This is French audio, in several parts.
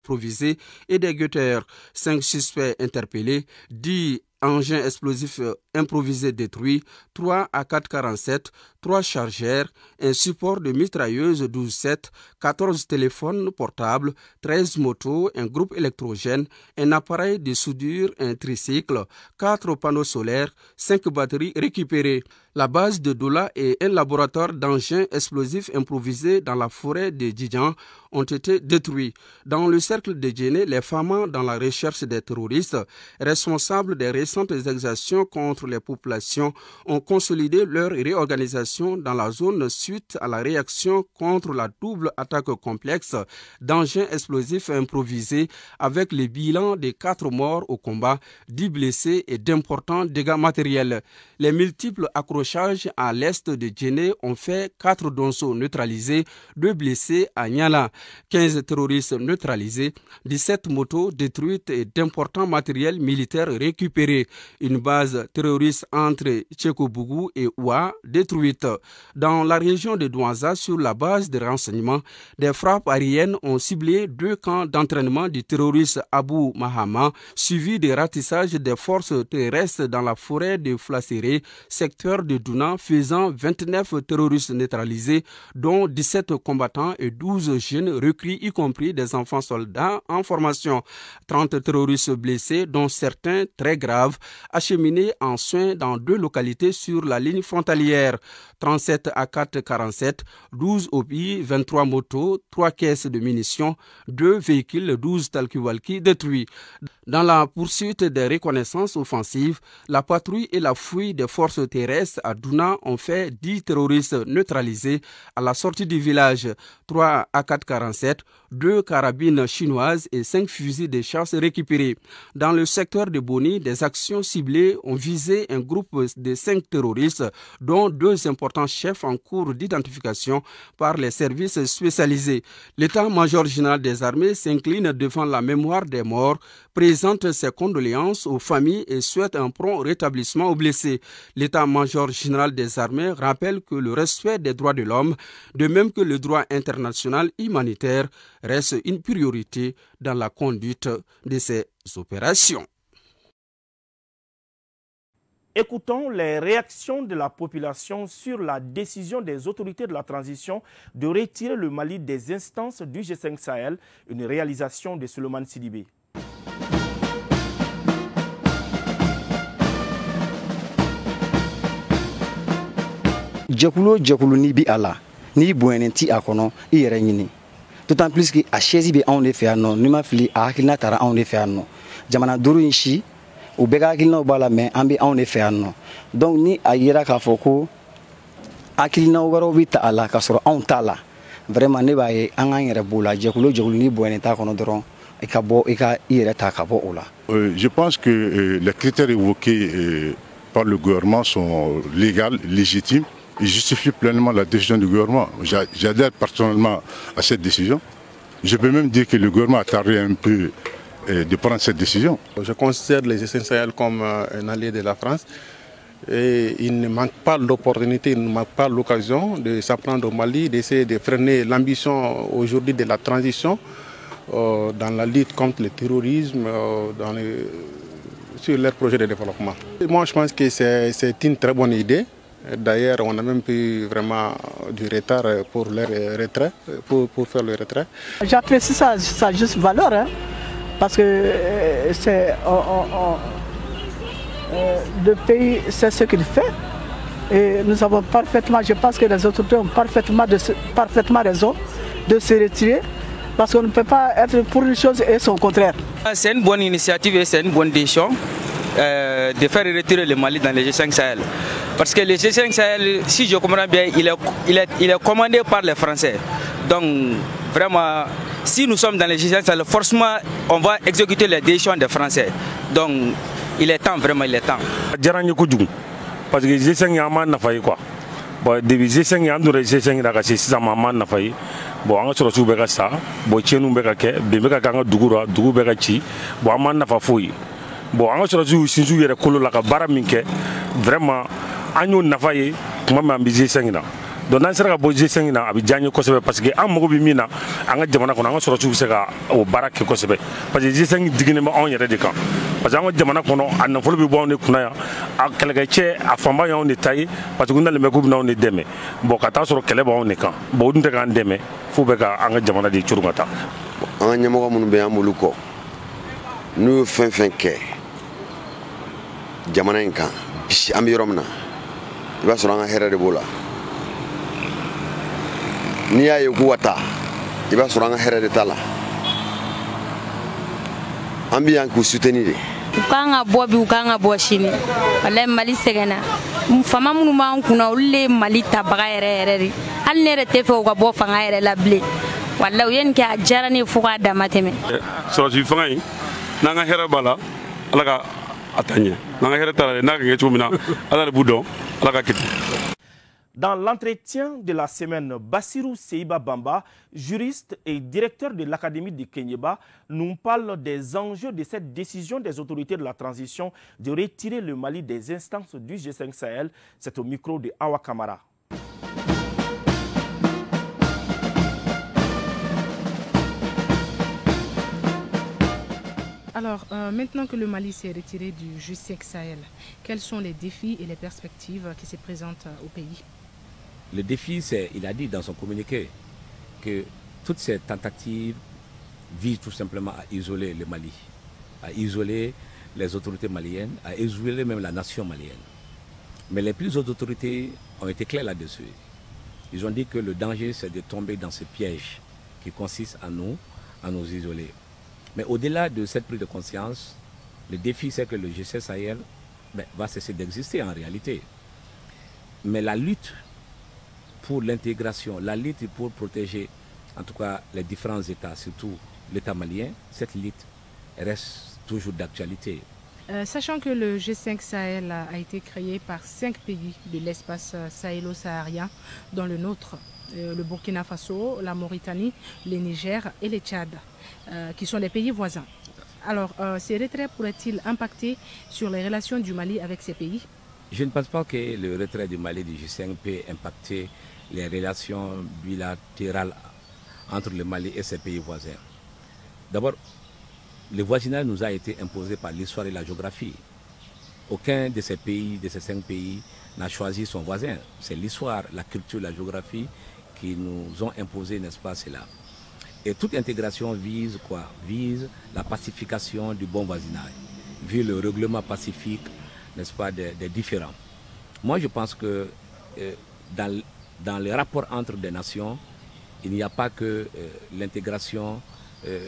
improvisés et des guetteurs. 5 suspects interpellés, 10 engins explosifs improvisés détruits, 3 AK-47, 3 chargeurs, un support de mitrailleuse 12-7, 14 téléphones portables, 13 motos, un groupe électrogène, un appareil de soudure, un tricycle, 4 panneaux solaires, 5 batteries récupérées. La base de Doula et un laboratoire d'engins explosifs improvisés dans la forêt de Djidjan ont été détruits. Dans le cercle de Djéné, les femmes dans la recherche des terroristes responsables des récentes exactions contre les populations ont consolidé leur réorganisation dans la zone suite à la réaction contre la double attaque complexe d'engins explosifs improvisés avec le bilan de 4 morts au combat, 10 blessés et d'importants dégâts matériels. Les multiples accrochages à l'est de Djéné ont fait 4 donsos neutralisés, 2 blessés à Niala, 15 terroristes neutralisés, 17 motos détruites et d'importants matériels militaires récupérés. Une base terroriste entre Tchekobougou et Oua détruite. Dans la région de Douanza, sur la base de renseignements, des frappes aériennes ont ciblé 2 camps d'entraînement du terroriste Abou Mahama, suivi des ratissages des forces terrestres dans la forêt de Flasséré, secteur de Douna, faisant 29 terroristes neutralisés, dont 17 combattants et 12 jeunes recrues, y compris des enfants soldats en formation. 30 terroristes blessés, dont certains très graves, acheminés en soins dans 2 localités sur la ligne frontalière. 37 AK-47, 12 OPI, 23 motos, 3 caisses de munitions, 2 véhicules, 12 talkie-walkie détruits. Dans la poursuite des reconnaissances offensives, la patrouille et la fouille des forces terrestres à Douna ont fait 10 terroristes neutralisés à la sortie du village, 3 AK-47, 2 carabines chinoises et 5 fusils de chasse récupérés. Dans le secteur de Boni, des actions ciblées ont visé un groupe de 5 terroristes, dont 2 importants chefs en cours d'identification par les services spécialisés. L'état-major général des armées s'incline devant la mémoire des morts, présente ses condoléances aux familles et souhaite un prompt rétablissement aux blessés. L'état-major général des armées rappelle que le respect des droits de l'homme, de même que le droit international humanitaire, reste une priorité dans la conduite de ces opérations. Écoutons les réactions de la population sur la décision des autorités de la transition de retirer le Mali des instances du G5 Sahel, une réalisation de Souleymane Sidibé. Jɛkulu ni bi ala ni boyenen ti a kɔnɔ I yɛrɛ ɲini d'autant plus que a chaise bɛ anw de fɛ yan nɔ ni ma fili a hakilina taara anw de fɛ yan nɔ jamana duuru in si u bɛɛ ka hakilinaw b'a la mais an bɛ anw de fɛ yan nɔ donc ni a yera k'a fɔ ko hakilina wɛrɛw bɛ ta a la k'a sɔrɔ anw t'a la vraiment ne b'a ye an k'an yɛrɛ b'o la jɛkulu ni boyenen t'a kɔnɔ dɔrɔn I yɛrɛ ta ka bɔ o la. Je pense que les critères évoqués par le gouvernement sont légaux, légitimes. Il justifie pleinement la décision du gouvernement. J'adhère personnellement à cette décision. Je peux même dire que le gouvernement a tardé un peu de prendre cette décision. Je considère les G5 Sahel comme un allié de la France. Et il ne manque pas l'opportunité, il ne manque pas l'occasion de s'en prendre au Mali, d'essayer de freiner l'ambition aujourd'hui de la transition dans la lutte contre le terrorisme, sur leurs projets de développement. Et moi, je pense que c'est une très bonne idée. D'ailleurs, on a même eu vraiment du retard pour leur retrait, pour faire le retrait. J'apprécie sa juste valeur, hein, parce que le pays sait ce qu'il fait. Et nous avons parfaitement, je pense que les autorités ont parfaitement raison de se retirer, parce qu'on ne peut pas être pour une chose et son contraire. C'est une bonne initiative et c'est une bonne décision de faire retirer le Mali dans les G5 Sahel. Parce que le G5 Sahel, si je comprends bien, il est commandé par les Français. Donc, vraiment, si nous sommes dans les G5 Sahel, forcément, on va exécuter les décisions des Français. Donc, il est temps, vraiment, il est temps. Parce que G5 est un peu quoi. Depuis G5 est un peu G5 est un peu bon, on a sorti le ça, bon, chez nous, on Dugura, Dugubegachi, bon, on a pas fouillé. Bon, on a sorti le Sinju et le Kolo, la Baraminke, vraiment, on a fait, moi, G5. donc n'an sera ka bɔ G5 na a bɛ diya n ye kosɛbɛ parce que an mago bɛ min na an ka jamana kɔnɔ an ka sɔrɔsiw bɛ se ka o baara kɛ kosɛbɛ parce que G5 diginnen bɛ anw yɛrɛ de kan parce que an ka jamana kɔnɔ a nafolo bɛ bɔ anw de kunna yan a kɛlɛkɛcɛ a fanba y'anw de ta ye parce que u nalen bɛ k'u bɛna anw de dɛmɛ bon ka taa sɔrɔ kɛlɛ b'anw de kan bon o dun tɛ k'an dɛmɛ f'u bɛ ka an ka jamana de coron ka taa. an ka ɲɛmɔgɔ minnu bɛ yan an b'olu kɔ n'u ye fɛn fɛn kɛ jamana in kan bi an bɛ yɔrɔ min na i b'a sɔrɔ an ka hɛrɛ de b'o la n'i y'a ye k'u ka taa i b'a sɔrɔ an ka hɛrɛ de t'a la an bɛ yan k'u soutenir de. u kan ka bɔ bi u kan ka bɔ sini walayi Mali sɛgɛnna fama minnu b'an kunna olu de ye Mali tabaga yɛrɛ yɛrɛ de hali ne yɛrɛ tɛ fɛ u ka bɔ fanga yɛrɛ la bilen walayi u ye nin kɛ a diyara ne ye fo k'a dama tɛmɛ. sɔrɔsi fanga in n'an ka hɛrɛ b'a la Ala ka a ta ɲɛ n'an ka hɛrɛ t'a la n'a ka kɛ cogo min na Ala de b'u dɔn Ala ka kɛ ten. Dans l'entretien de la semaine, Bassirou Seiba Bamba, juriste et directeur de l'Académie de Kenyeba, nous parle des enjeux de cette décision des autorités de la transition de retirer le Mali des instances du G5 Sahel. C'est au micro de Awa Kamara. Alors, maintenant que le Mali s'est retiré du G5 Sahel, quels sont les défis et les perspectives qui se présentent au pays? Le défi, c'est, il a dit dans son communiqué, que toutes ces tentatives visent tout simplement à isoler le Mali, à isoler les autorités maliennes, à isoler même la nation malienne. Mais les plus hautes autorités ont été claires là-dessus. Ils ont dit que le danger, c'est de tomber dans ce piège qui consiste à nous isoler. Mais au-delà de cette prise de conscience, le défi, c'est que le G5 Sahel va cesser d'exister en réalité. Mais la lutte pour l'intégration, la lutte pour protéger en tout cas les différents États, surtout l'État malien, cette lutte reste toujours d'actualité. Sachant que le G5 Sahel a été créé par 5 pays de l'espace sahélo-saharien, dont le nôtre, le Burkina Faso, la Mauritanie, le Niger et le Tchad, qui sont les pays voisins. Alors, ces retraits pourraient-ils impacter sur les relations du Mali avec ces pays? Je ne pense pas que le retrait du Mali du G5 peut impacter les relations bilatérales entre le Mali et ses pays voisins. D'abord, le voisinage nous a été imposé par l'histoire et la géographie. Aucun de ces pays, de ces 5 pays, n'a choisi son voisin. C'est l'histoire, la culture, la géographie qui nous ont imposé, n'est-ce pas, cela. Et toute intégration vise quoi? Vise la pacification du bon voisinage, vise le règlement pacifique, n'est-ce pas, des différends. Moi, je pense que dans les rapports entre des nations, il n'y a pas que l'intégration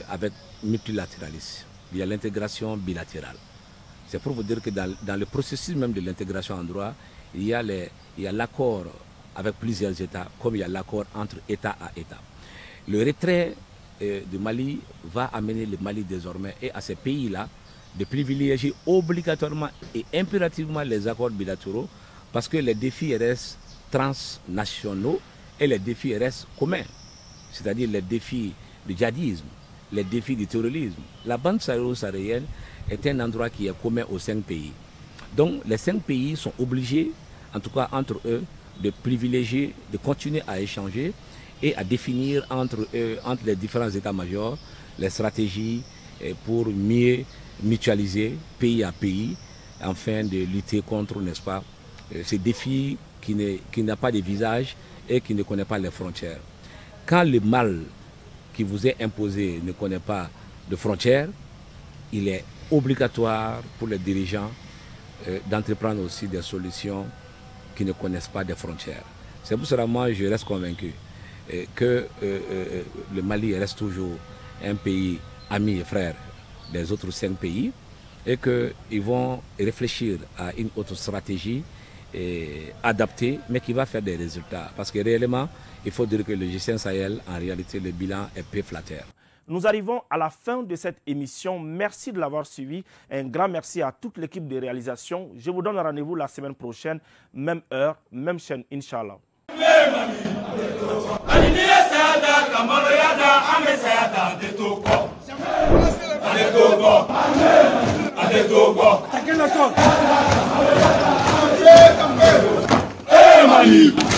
avec multilatéralisme. Il y a l'intégration bilatérale. C'est pour vous dire que dans le processus même de l'intégration en droit, il y a l'accord avec plusieurs États, comme il y a l'accord entre État à État. Le retrait du Mali va amener le Mali désormais et à ces pays-là de privilégier obligatoirement et impérativement les accords bilatéraux parce que les défis restent transnationaux et les défis restent communs, c'est-à-dire les défis du djihadisme, les défis du terrorisme. La bande sahélo-saharienne est un endroit qui est commun aux 5 pays. Donc les 5 pays sont obligés, en tout cas entre eux, de privilégier, de continuer à échanger et à définir entre eux, entre les différents états-majors, les stratégies pour mieux mutualiser pays à pays, afin de lutter contre, n'est-ce pas, ces défis qui n'a pas de visage et qui ne connaît pas les frontières. Quand le mal qui vous est imposé ne connaît pas de frontières, il est obligatoire pour les dirigeants d'entreprendre aussi des solutions qui ne connaissent pas des frontières. C'est pour cela que moi je reste convaincu que le Mali reste toujours un pays ami et frère des autres 5 pays et qu'ils vont réfléchir à une autre stratégie adaptée mais qui va faire des résultats. Parce que réellement, il faut dire que le G5 Sahel, en réalité, le bilan est peu flatteur. Nous arrivons à la fin de cette émission. Merci de l'avoir suivi. Un grand merci à toute l'équipe de réalisation. Je vous donne rendez-vous la semaine prochaine, même heure, même chaîne, Inch'Allah. Mali.